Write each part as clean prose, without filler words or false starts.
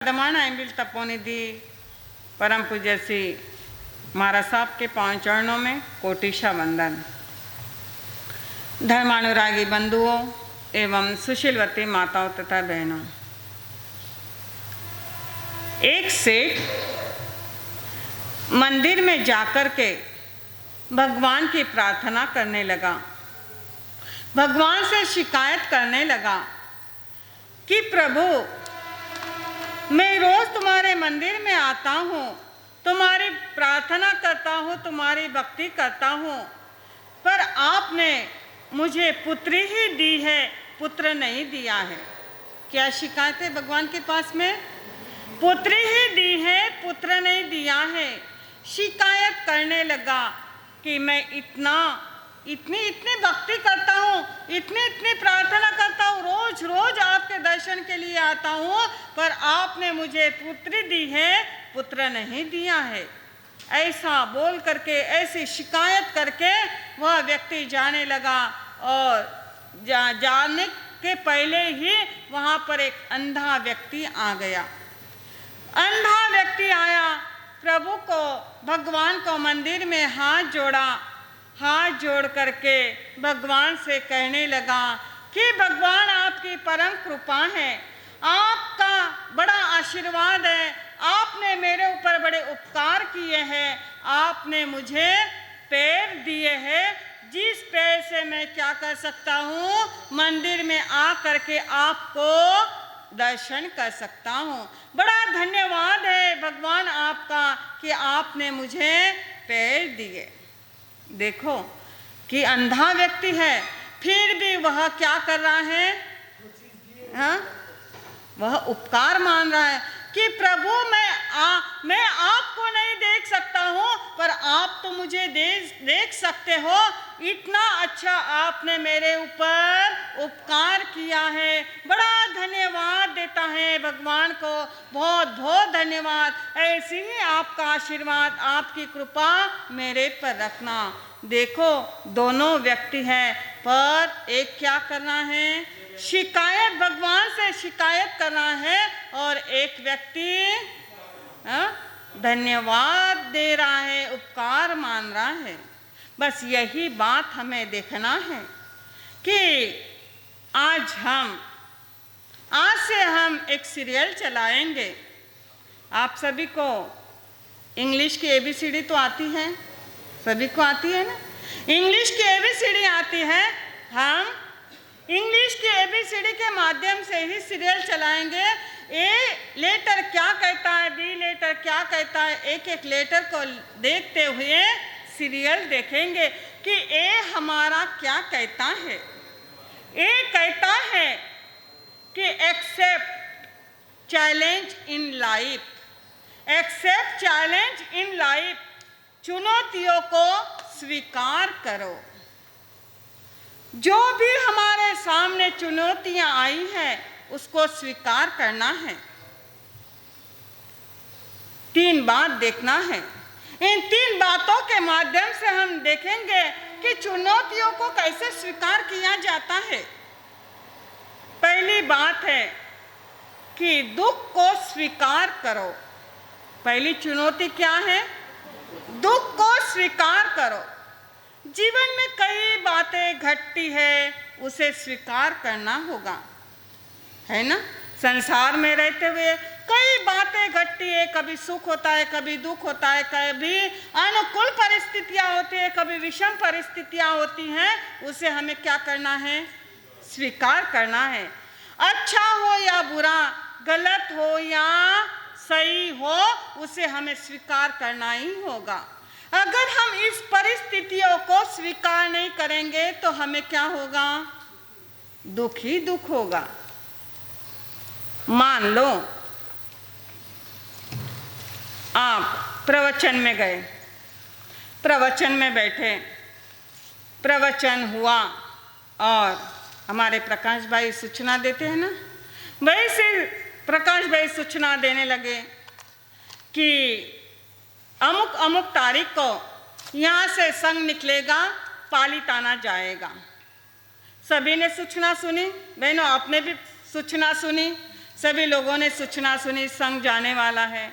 वर्धमान आइंबिल तपोनिधि परम पूज्य श्री महाराज साहब के पांव चरणों में कोटिशा वंदन। धर्मानुरागी बंधुओं एवं सुशीलवती माताओं तथा बहनों, एक सेठ मंदिर में जाकर के भगवान की प्रार्थना करने लगा। भगवान से शिकायत करने लगा कि प्रभु, मैं रोज तुम्हारे मंदिर में आता हूँ, तुम्हारी प्रार्थना करता हूँ, तुम्हारी भक्ति करता हूँ, पर आपने मुझे पुत्री ही दी है, पुत्र नहीं दिया है। क्या शिकायत है भगवान के पास में? पुत्री ही दी है, पुत्र नहीं दिया है। शिकायत करने लगा कि मैं इतनी भक्ति करता हूँ, इतनी प्रार्थना करता हूँ, रोज रोज आपके दर्शन के लिए आता हूँ, पर आपने मुझे पुत्री दी है, पुत्र नहीं दिया है। ऐसा बोल करके, ऐसी शिकायत करके वह व्यक्ति जाने लगा और जाने के पहले ही वहाँ पर एक अंधा व्यक्ति आ गया। अंधा व्यक्ति आया, प्रभु को, भगवान को मंदिर में हाथ जोड़ा, हाथ जोड़ करके भगवान से कहने लगा कि भगवान आपकी परम कृपा है, आपका बड़ा आशीर्वाद है, आपने मेरे ऊपर बड़े उपकार किए हैं, आपने मुझे पैर दिए हैं, जिस पैर से मैं क्या कर सकता हूँ, मंदिर में आ करके आपको दर्शन कर सकता हूँ। बड़ा धन्यवाद है भगवान आपका कि आपने मुझे पैर दिए। देखो कि अंधा व्यक्ति है, फिर भी वह क्या कर रहा है? हाँ, वह उपकार मान रहा है कि प्रभु मैं आपको नहीं देख सकता हूँ, पर आप तो मुझे देख सकते हो। इतना अच्छा आपने मेरे ऊपर उपकार किया है। बड़ा धन्यवाद देता है भगवान को, बहुत बहुत धन्यवाद। ऐसे ही आपका आशीर्वाद, आपकी कृपा मेरे पर रखना। देखो दोनों व्यक्ति हैं, पर एक क्या करना है? शिकायत, भगवान से शिकायत करना है, और एक व्यक्ति धन्यवाद दे रहा है, उपकार मान रहा है। बस यही बात हमें देखना है कि आज से हम एक सीरियल चलाएंगे। आप सभी को इंग्लिश की ABCD तो आती है, सभी को आती है ना? इंग्लिश की ABCD आती है। हम इंग्लिश की ABCD के माध्यम से ही सीरियल चलाएंगे। ए लेटर क्या कहता है, बी लेटर क्या कहता है, एक एक लेटर को देखते हुए सीरियल देखेंगे कि ए हमारा क्या कहता है। ए कहता है कि accept challenge in life, accept challenge in life, चुनौतियों को स्वीकार करो। जो भी हमारे सामने चुनौतियां आई हैं, उसको स्वीकार करना है। 3 बात देखना है। इन 3 बातों के माध्यम से हम देखेंगे कि चुनौतियों को कैसे स्वीकार किया जाता है। पहली बात है कि दुख को स्वीकार करो। पहली चुनौती क्या है? दुख को स्वीकार करो। जीवन में कई बातें घटती है, उसे स्वीकार करना होगा, है ना? संसार में रहते हुए कई बातें घटती है, कभी सुख होता है, कभी दुख होता है, कभी अनुकूल परिस्थितियां होती है, कभी विषम परिस्थितियां होती हैं। उसे हमें क्या करना है? स्वीकार करना है। अच्छा हो या बुरा, गलत हो या सही हो, उसे हमें स्वीकार करना ही होगा। अगर हम इस परिस्थितियों को स्वीकार नहीं करेंगे तो हमें क्या होगा? दुख ही दुख होगा। मान लो आप प्रवचन में गए, प्रवचन में बैठे, प्रवचन हुआ और हमारे प्रकाश भाई सूचना देते हैं ना, वैसे प्रकाश भाई सूचना देने लगे कि अमुक अमुक तारीख को यहाँ से संघ निकलेगा, पालीताना जाएगा। सभी ने सूचना सुनी, बहनों आपने भी सूचना सुनी। सभी लोगों ने सूचना सुनी संग जाने वाला है।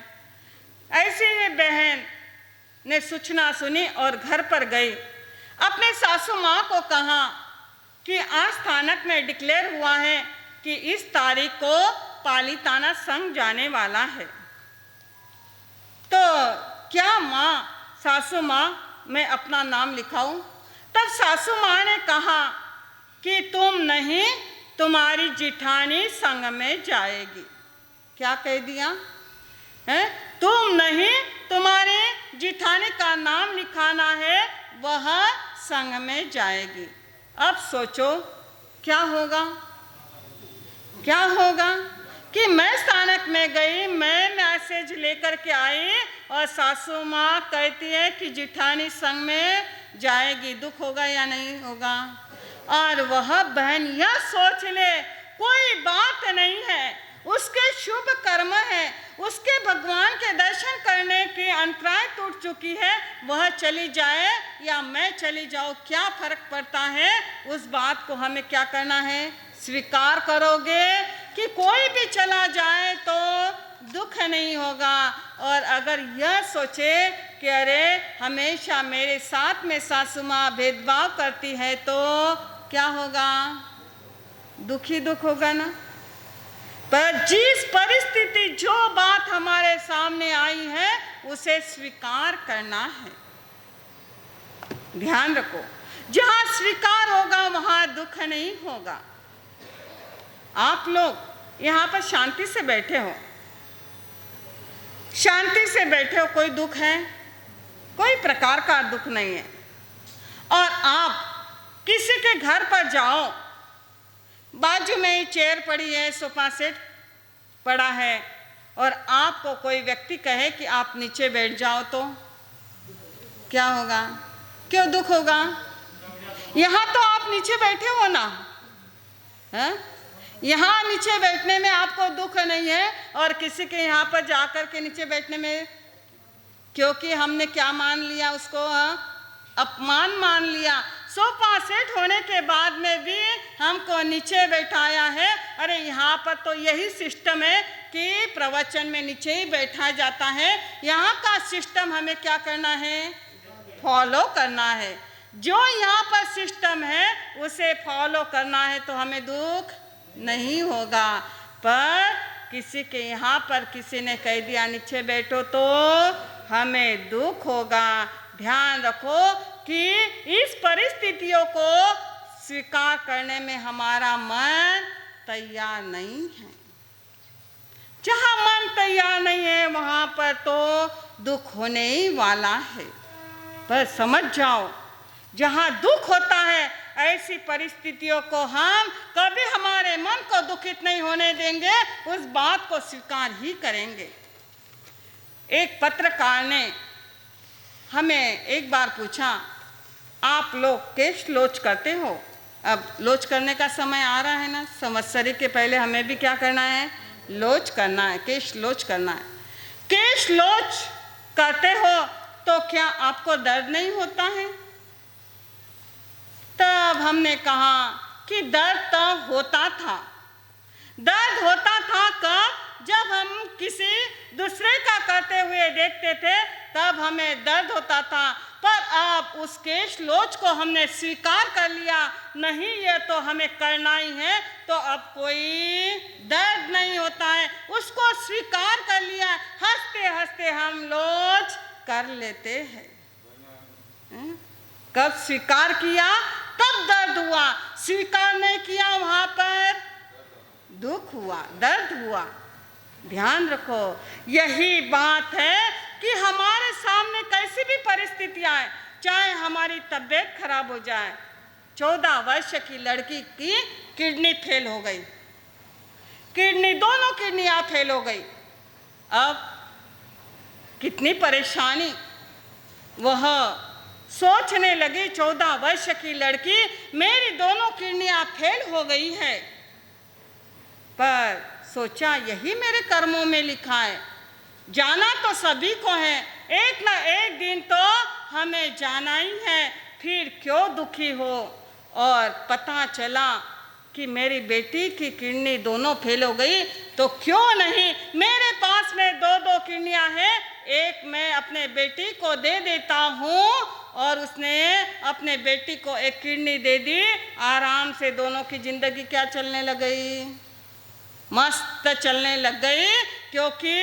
ऐसे ही बहन ने सूचना सुनी और घर पर गई, अपने सासू माँ को कहा कि आज स्थानक में डिक्लेयर हुआ है कि इस तारीख को पालीताना संग जाने वाला है, तो क्या माँ, सासू माँ, मैं अपना नाम लिखाऊं? तब सासू माँ ने कहा कि तुम नहीं, तुम्हारी जिठानी संग में जाएगी। क्या कह दिया है? तुम नहीं, तुम्हारे जिठानी का नाम लिखाना है, वह संग में जाएगी। अब सोचो क्या होगा? क्या होगा कि मैं स्थानक में गई, मैं मैसेज लेकर के आई और सासू माँ कहती है कि जिठानी संग में जाएगी। दुख होगा या नहीं होगा? और वह बहन यह सोच ले कोई बात नहीं है, उसके शुभ कर्म है, उसके भगवान के दर्शन करने की अंतराय टूट चुकी है, वह चली जाए या मैं चली जाऊँ, क्या फर्क पड़ता है? उस बात को हमें क्या करना है? स्वीकार करोगे कि कोई भी चला जाए तो दुख नहीं होगा। और अगर यह सोचे कि अरे हमेशा मेरे साथ में सासू माँ भेदभाव करती है, तो क्या होगा? दुखी दुख होगा ना। पर जिस परिस्थिति, जो बात हमारे सामने आई है, उसे स्वीकार करना है। ध्यान रखो, जहां स्वीकार होगा वहां दुख नहीं होगा। आप लोग यहाँ पर शांति से बैठे हो, शांति से बैठे हो, कोई दुख है? कोई प्रकार का दुख नहीं है। और आप किसी के घर पर जाओ, बाजू में ही चेयर पड़ी है, सोफा सेट पड़ा है, और आपको कोई व्यक्ति कहे कि आप नीचे बैठ जाओ, तो क्या होगा? क्यों दुख होगा? यहाँ तो आप नीचे बैठे हो ना, है? यहाँ नीचे बैठने में आपको दुख नहीं है, और किसी के यहाँ पर जाकर के नीचे बैठने में, क्योंकि हमने क्या मान लिया उसको? अपमान मान लिया। सोफा सेट होने के बाद में भी हमको नीचे बैठाया है। अरे यहाँ पर तो यही सिस्टम है कि प्रवचन में नीचे ही बैठा जाता है। यहाँ का सिस्टम हमें क्या करना है? फॉलो करना है। जो यहाँ पर सिस्टम है उसे फॉलो करना है, तो हमें दुख नहीं होगा। पर किसी के यहाँ पर किसी ने कह दिया नीचे बैठो, तो हमें दुख होगा। ध्यान रखो कि इस परिस्थितियों को स्वीकार करने में हमारा मन तैयार नहीं है। जहाँ मन तैयार नहीं है वहाँ पर तो दुख होने ही वाला है। पर समझ जाओ, जहाँ दुख होता है ऐसी परिस्थितियों को हम कभी हमारे मन को दुखित नहीं होने देंगे, उस बात को स्वीकार ही करेंगे। एक पत्रकार ने हमें एक बार पूछा, आप लोग केश लोच करते हो? अब लोच करने का समय आ रहा है ना, संवत्सरी के पहले हमें भी क्या करना है? लोच करना है, केश लोच करना है। केश लोच करते हो तो क्या आपको दर्द नहीं होता है? तब हमने कहा कि दर्द तो होता था। दर्द होता था कब? जब हम किसी दूसरे का करते हुए देखते थे, तब हमें दर्द होता था। पर अब उस केश लोच को हमने स्वीकार कर लिया, नहीं ये तो हमें करना ही है, तो अब कोई दर्द नहीं होता है। उसको स्वीकार कर लिया, हंसते हंसते हम लोच कर लेते हैं। कब स्वीकार किया तब दर्द हुआ, स्वीकार नहीं किया वहाँ पर दुख हुआ, दर्द हुआ। ध्यान रखो, यही बात है कि हमारे सामने कैसी भी परिस्थितियाँ आए, चाहे हमारी तबीयत खराब हो जाए। 14 वर्ष की लड़की की किडनी फेल हो गई, किडनी, दोनों किडनियाँ फेल हो गई। अब कितनी परेशानी। वह सोचने लगी, 14 वर्ष की लड़की, मेरी दोनों किडनियाँ फेल हो गई है। पर सोचा यही मेरे कर्मों में लिखा है, जाना तो सभी को है, एक ना एक दिन तो हमें जाना ही है, फिर क्यों दुखी हो। और पता चला कि मेरी बेटी की किडनी दोनों फेल हो गई, तो क्यों नहीं मेरे पास में 2-2 किडनियां हैं, एक मैं अपने बेटी को दे देता हूँ। और उसने अपने बेटी को एक किडनी दे दी। आराम से दोनों की जिंदगी क्या चलने लग गई, मस्त चलने लग गई, क्योंकि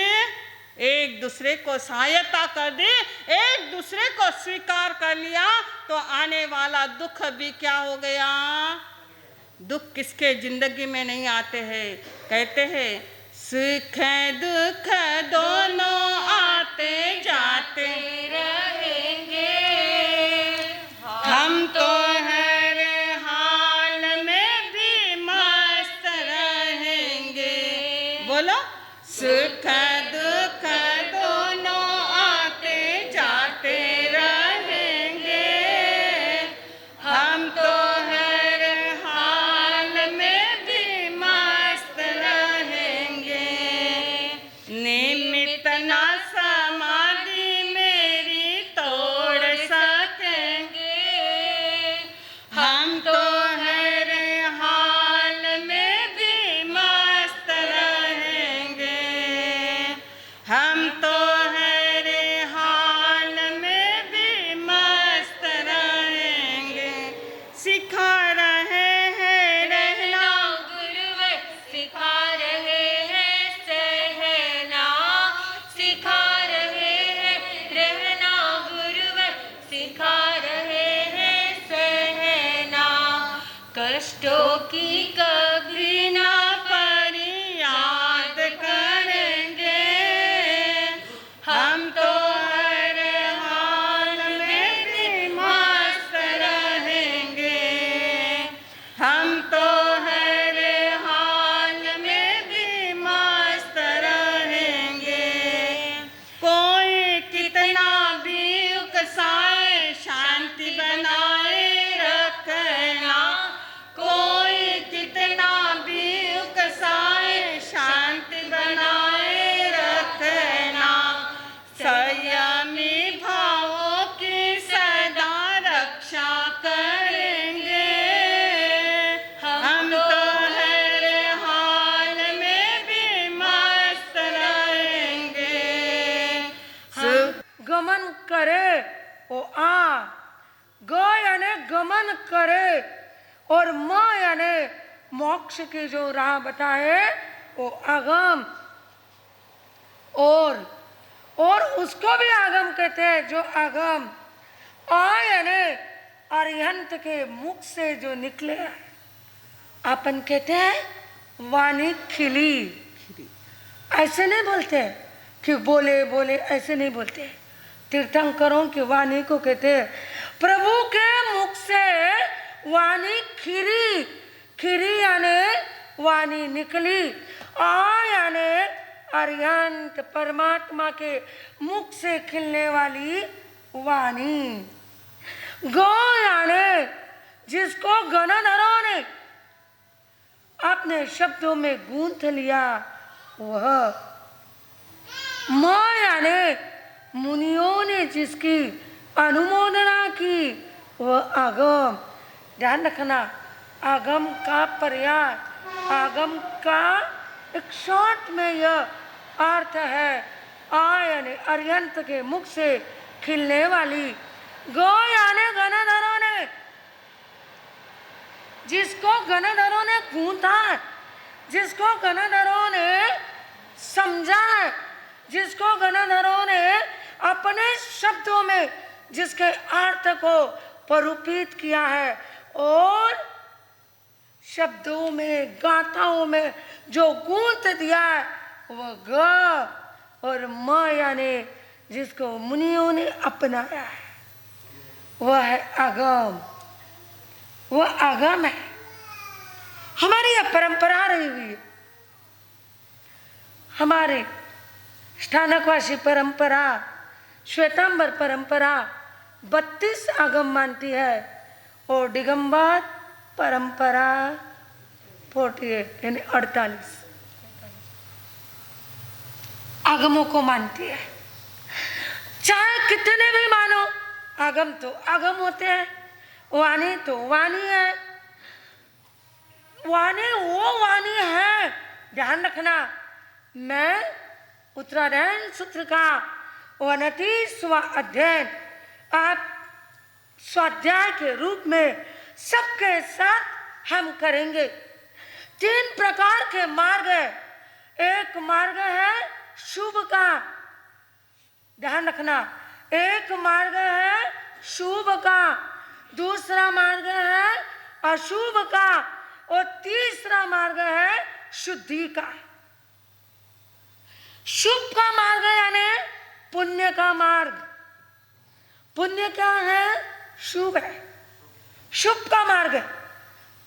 एक दूसरे को सहायता कर दी, एक दूसरे को स्वीकार कर लिया। तो आने वाला दुख भी क्या हो गया। दुख किसके जिंदगी में नहीं आते हैं। कहते हैं सुख दुख दोनों आते जाते रहेंगे, हम तो हर हाल में भी मस्त रहेंगे। बोलो सुख दुख दोनों आते जाते रहेंगे, हम तो हर हाल में भी मस्त रहेंगे। निमित्त न समाधि मेरी तोड़ सकेंगे, हम तो हर हाल में भी मस्त रहेंगे, हम तो हर हाल में भी मस्त रहेंगे। सिखा रहे हैं रहना गुरुवर, सिखा रहे हैं सहना, सिखा रहे हैं रहना गुरुवर, सिखा रहे हैं सहना। कष्टों की कभी ना परी याद करेंगे, हम तो हर हाल में भी मस्त रहेंगे, हम तो हर हाल में भी मस्त रहेंगे। कोई कितना भी उकसाए शांति बनाए रखना, कोई कितना भी उकसाए शांति बनाए रखना। संयमी भावों की सदा रक्षा करेंगे, हम तो हर हाल में भी मस्त रहेंगे। गमन करे वो आ, ग यानी गमन करे, और म यानी मोक्ष की जो राह बताए वो आगम, और उसको भी आगम कहते हैं जो आगम। आ यानी अरिहंत के मुख से जो निकले, अपन कहते हैं वाणी खिली। ऐसे नहीं बोलते कि बोले बोले, ऐसे नहीं बोलते। तीर्थंकरों की वाणी को कहते हैं प्रभु के मुख से वाणी खिरी, खिरी यानी वाणी निकली। आ यानी अरिहंत परमात्मा के मुख से खिलने वाली वाणी। गो यानी जिसको गणधरों ने अपने शब्दों में गूंथ लिया वह। म यानी मुनियों ने जिसकी अनुमोदना की वह आगम। ध्यान रखना, आगम का पर्याय, आगम का एक शॉर्ट में यह अर्थ है। आ यानी अरिहंत के मुख से खिलने वाली। गो यानी गणधरों ने, जिसको गणधरों ने गूंथा, जिसको गणधरों ने समझा, जिसको गणधरों ने अपने शब्दों में जिसके अर्थ को परूपित किया है, और शब्दों में गाथाओं में जो गूंथ दिया है वह ग। और म यानी जिसको मुनियों ने अपनाया है वह है आगम, वह आगम है। हमारी यह परंपरा रही हुई है, हमारे स्थानकवासी परंपरा, श्वेतांबर परंपरा 32 आगम मानती है, और दिगंबर परंपरा 48 यानी 48 आगमों को मानती है। चाहे कितने भी मानो, आगम तो आगम होते हैं, वाणी तो वाणी है। वाणी वो वाणी है, ध्यान रखना। मैं उत्तरायण सूत्र का 29वां अध्ययन आप स्वाध्याय के रूप में सबके साथ हम करेंगे। 3 प्रकार के मार्ग है। एक मार्ग है शुभ का, ध्यान रखना। एक मार्ग है शुभ का, दूसरा मार्ग है अशुभ का, और तीसरा मार्ग है शुद्धि का। शुभ का मार्ग यानी पुण्य का मार्ग। पुण्य क्या है? शुभ है। शुभ का मार्ग,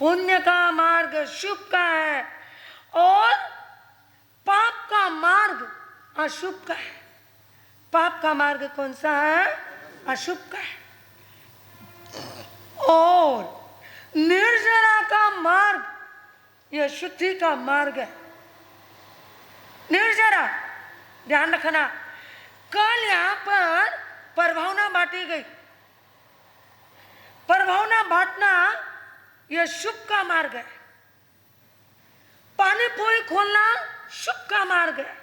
पुण्य का मार्ग शुभ का है, और पाप का मार्ग अशुभ का है। पाप का मार्ग कौन सा है? अशुभ का है। और निर्जरा का मार्ग यह शुद्धि का मार्ग है। निर्जरा, ध्यान रखना। कल यहां पर परभावना बांटी गई। परभावना बांटना यह शुभ का मार्ग है। पानी पूरी खोलना शुभ का मार्ग है।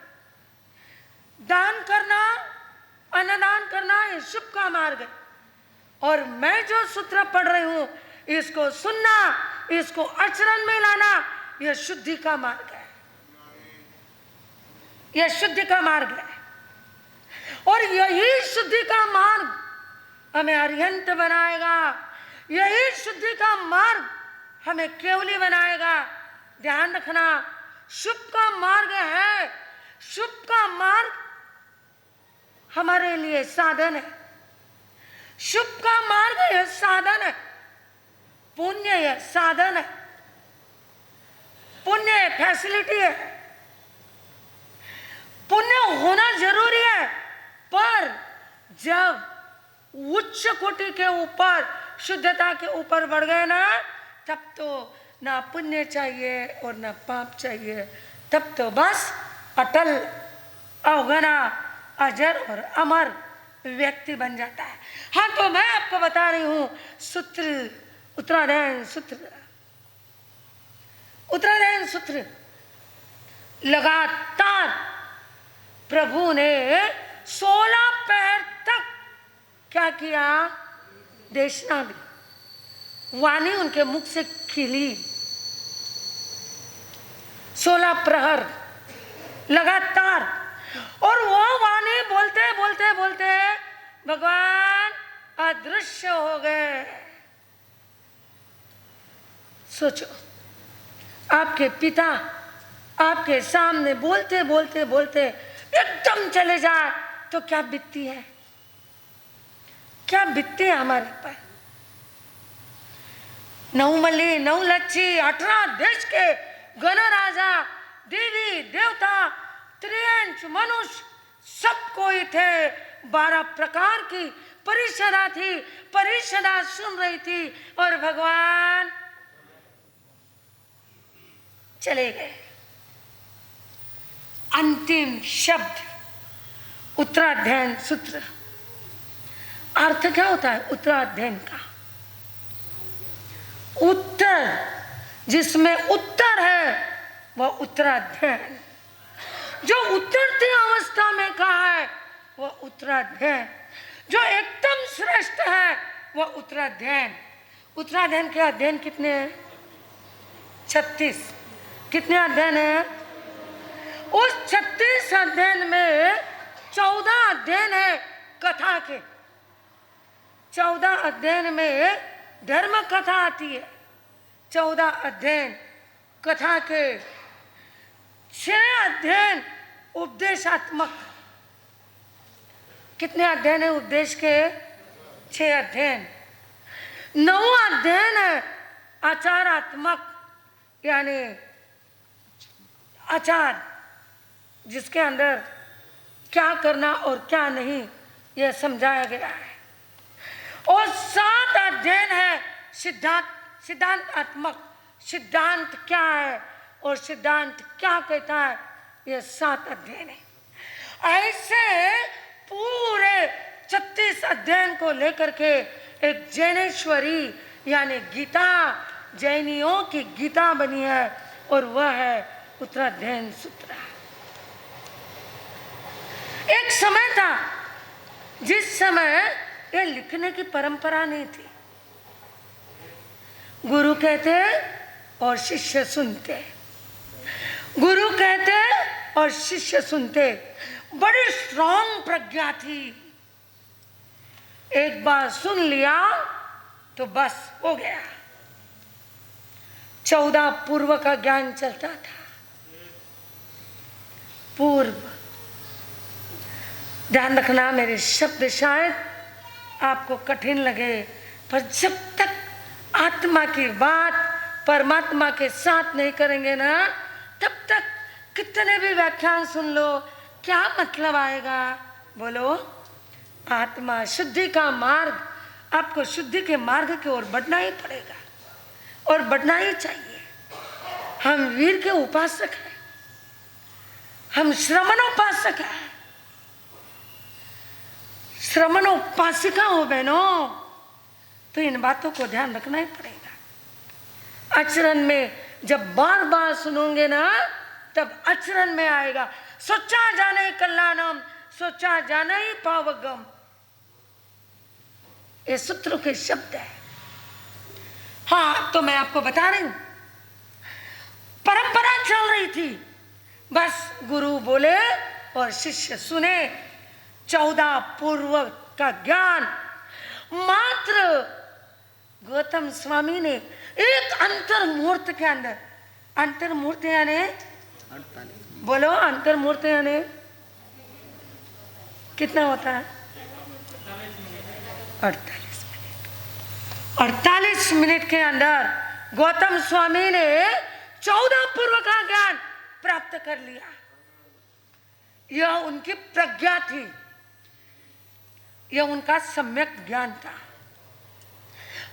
दान करना, अन्नदान करना यह शुभ का मार्ग है। और मैं जो सूत्र पढ़ रही हूं, इसको सुनना, इसको आचरण में लाना, यह शुद्धि का मार्ग है। यह शुद्धि का मार्ग है। और यही शुद्धि का मार्ग हमें अरिहंत बनाएगा। यही शुद्धि का मार्ग हमें केवली बनाएगा। ध्यान रखना, शुभ का मार्ग है। शुभ का मार्ग हमारे लिए साधन है। शुभ का मार्ग यह साधन है। पुण्य यह साधन है। पुण्य फैसिलिटी है। पुण्य होना जरूरी है, पर जब उच्च कोटि के ऊपर, शुद्धता के ऊपर बढ़ गए ना, तब तो ना पुण्य चाहिए और ना पाप चाहिए। तब तो बस अटल, अवगना, अजर और अमर व्यक्ति बन जाता है। हाँ, तो मैं आपको बता रही हूं सूत्र, उत्तरायण सूत्र। उत्तरायण सूत्र लगातार प्रभु ने 16 पहर तक क्या किया? देशना दी। वाणी उनके मुख से खिली। 16 प्रहर लगातार। और वो वाणी बोलते बोलते बोलते भगवान अदृश्य हो गए। सोचो, आपके पिता आपके सामने बोलते बोलते बोलते एकदम चले जाए तो क्या बीतती है? क्या बीतती है हमारे पर? नवमल्ली, नवलच्छी, 18 देश के गणराजा, देवी देवता, त्रियंच मनुष्य सब कोई थे। 12 प्रकार की परिषदा थी। परिषदा सुन रही थी और भगवान चले गए। अंतिम शब्द उत्तराध्ययन सूत्र। अर्थ क्या होता है उत्तराध्ययन का? उत्तर, जिसमें उत्तर है वह उत्तराध्ययन। जो उतरती अवस्था में कहा है वह उत्तराध्ययन। जो एकदम श्रेष्ठ है वह उत्तराध्ययन। उत्तराध्ययन के अध्ययन कितने हैं? 36। कितने अध्ययन हैं? उस 36 अध्ययन में 14 अध्ययन है कथा के। 14 अध्ययन में धर्म कथा आती है। 14 अध्ययन कथा के। 6 अध्ययन उपदेशात्मक। कितने अध्ययन है उपदेश के? 6 अध्ययन। 9 अध्ययन है आचारात्मक, यानी आचार, जिसके अंदर क्या करना और क्या नहीं यह समझाया गया है। और 7 अध्ययन है सिद्धांतात्मक। सिद्धांत क्या है और सिद्धांत क्या कहता है, यह 7 अध्ययन है। ऐसे पूरे 36 अध्ययन को लेकर के एक जैनेश्वरी यानी गीता जैनियों की गीता बनी है और वह है उत्तराध्ययन सूत्र। एक समय था जिस समय ये लिखने की परंपरा नहीं थी। गुरु कहते और शिष्य सुनते, गुरु कहते और शिष्य सुनते। बड़ी स्ट्रॉन्ग प्रज्ञा थी। एक बार सुन लिया तो बस हो गया। 14 पूर्व का ज्ञान चलता था। पूर्व, ध्यान रखना मेरे शब्द शायद आपको कठिन लगे, पर जब तक आत्मा की बात परमात्मा के साथ नहीं करेंगे ना, तब तक कितने भी व्याख्यान सुन लो, क्या मतलब आएगा? बोलो। आत्मा शुद्धि का मार्ग, आपको शुद्धि के मार्ग की ओर बढ़ना ही पड़ेगा और बढ़ना ही चाहिए। हम वीर के उपासक हैं, हम श्रमणोपासक हैं। श्रमणोपासिका हो बहनों, तो इन बातों को ध्यान रखना ही पड़ेगा। आचरण में जब बार बार सुनोगे ना, तब आचरण में आएगा। सोचा जाने कल्याणम, सोचा जाने ही पावगम, ये सूत्रों के शब्द है। हाँ, तो मैं आपको बता रही हूं, परंपरा चल रही थी, बस गुरु बोले और शिष्य सुने। 14 पूर्व का ज्ञान मात्र गौतम स्वामी ने एक अंतर्मुहूर्त के अंदर, अंतर्मुहूर्त यानी बोलो, अंतर्मुहूर्त यानी कितना होता है? 48 मिनट। 48 मिनट के अंदर गौतम स्वामी ने 14 पूर्व का ज्ञान प्राप्त कर लिया। यह उनकी प्रज्ञा थी, यह उनका सम्यक ज्ञान था।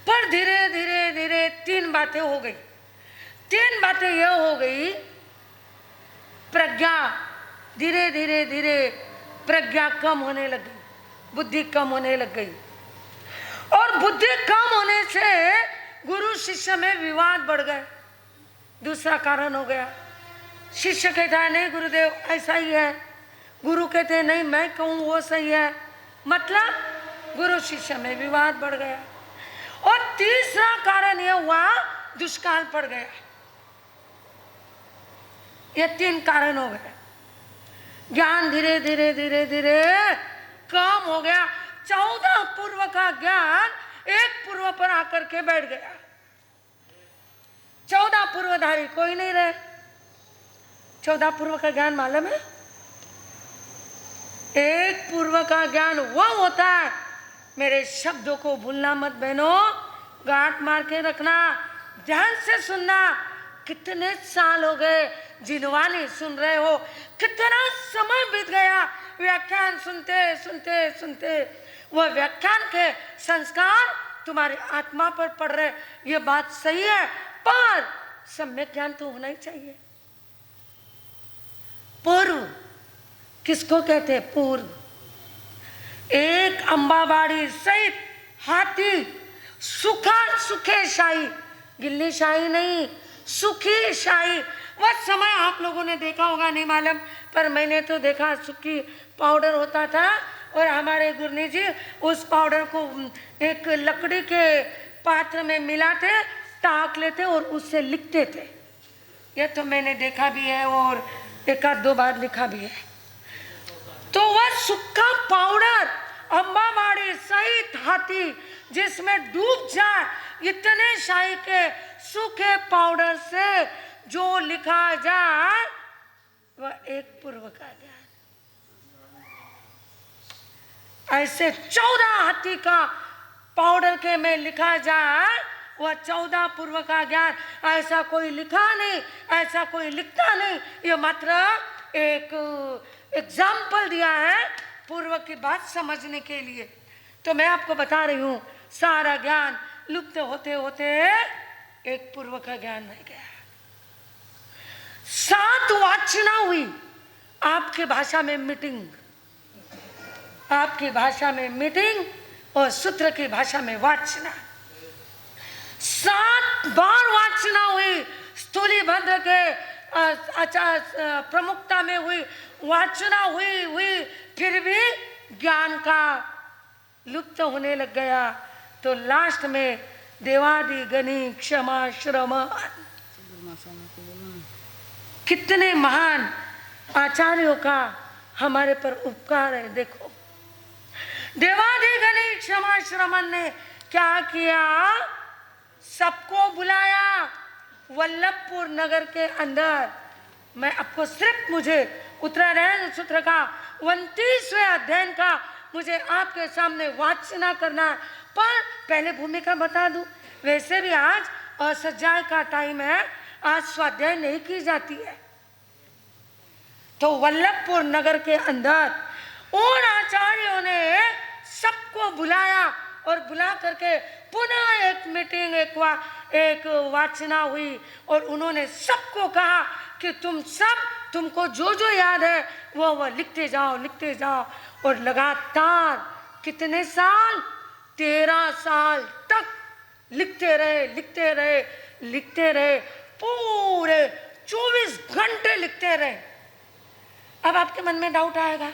पर धीरे धीरे धीरे 3 बातें हो गई। 3 बातें यह हो गई, प्रज्ञा धीरे धीरे धीरे प्रज्ञा कम होने लगी, बुद्धि कम होने लग गई। और बुद्धि कम होने से गुरु शिष्य में विवाद बढ़ गए। दूसरा कारण हो गया, शिष्य कहता है नहीं गुरुदेव ऐसा ही है, गुरु कहते हैं नहीं मैं कहूँ वो सही है, मतलब गुरु शिष्य में विवाद बढ़ गया। और तीसरा कारण यह हुआ, दुष्काल पड़ गया। ये 3 कारण हो गए। ज्ञान धीरे धीरे धीरे धीरे कम हो गया। 14 पूर्व का ज्ञान एक पूर्व पर आकर के बैठ गया। 14 पूर्वधारी कोई नहीं रहे। 14 पूर्व का ज्ञान मालूम है? एक पूर्व का ज्ञान वह होता है, मेरे शब्दों को भूलना मत बहनों, गांठ मार के रखना, ध्यान से सुनना। कितने साल हो गए जिनवानी सुन रहे हो, कितना समय बीत गया व्याख्यान सुनते सुनते सुनते। वह व्याख्यान के संस्कार तुम्हारी आत्मा पर पड़ रहे, ये बात सही है, पर सम्यक ज्ञान तो होना ही चाहिए। पूर्व किसको कहते हैं? पूर्व। एक अंबाबाड़ी सहित हाथी, सुखा सुखे शाही, गिल्ली शाही नहीं, सुखी शाही। वह समय आप लोगों ने देखा होगा नहीं मालूम, पर मैंने तो देखा। सुखी पाउडर होता था और हमारे गुरनी जी उस पाउडर को एक लकड़ी के पात्र में मिलाते, टाक लेते और उससे लिखते थे। यह तो मैंने देखा भी है और 1-2 बार लिखा भी है। तो वह सूखा पाउडर अंबाबाड़ी सहित हाथी जिसमें डूब जाए, इतने शाही के सूखे पाउडर से जो लिखा जाए वह एक पूर्व का ज्ञान। ऐसे 14 हाथी का पाउडर के में लिखा जाए, वह 14 पूर्व का ज्ञान। ऐसा कोई लिखा नहीं, ऐसा कोई लिखता नहीं। ये मात्र एक एग्जाम्पल दिया है पूर्व की बात समझने के लिए। तो मैं आपको बता रही हूँ, सारा ज्ञान लुप्त होते होते एक पूर्व का ज्ञान रह गया। 7 वाचना हुई। आपकी भाषा में मीटिंग, आपकी भाषा में मीटिंग और सूत्र की भाषा में वाचना। 7 बार वाचना हुई, स्थूलीभद्र के प्रमुखता में हुई, वाचना हुई, फिर भी ज्ञान का लुप्त होने लग गया। तो लास्ट में देवादि गणी क्षमा श्रम, कितने महान आचार्यों का हमारे पर उपकार है। देखो देवादि गणी क्षमा श्रमण ने क्या किया, सबको बुलाया वल्लभपुर नगर के अंदर। मैं आपको सिर्फ मुझे उत्तरायण सूत्र का 29वें अध्ययन का मुझे आपके सामने वाचना करना है, पर पहले भूमिका बता दूं। वैसे भी आज असज्जाय का टाइम है, आज स्वाध्याय नहीं की जाती है। तो वल्लभपुर नगर के अंदर उन आचार्यों ने सबको बुलाया और बुला करके पुनः एक मीटिंग, एक वाचना हुई और उन्होंने सबको कहा कि तुमको जो जो याद है वो लिखते जाओ। और लगातार कितने साल, 13 साल तक लिखते रहे, पूरे 24 घंटे लिखते रहे। अब आपके मन में डाउट आएगा,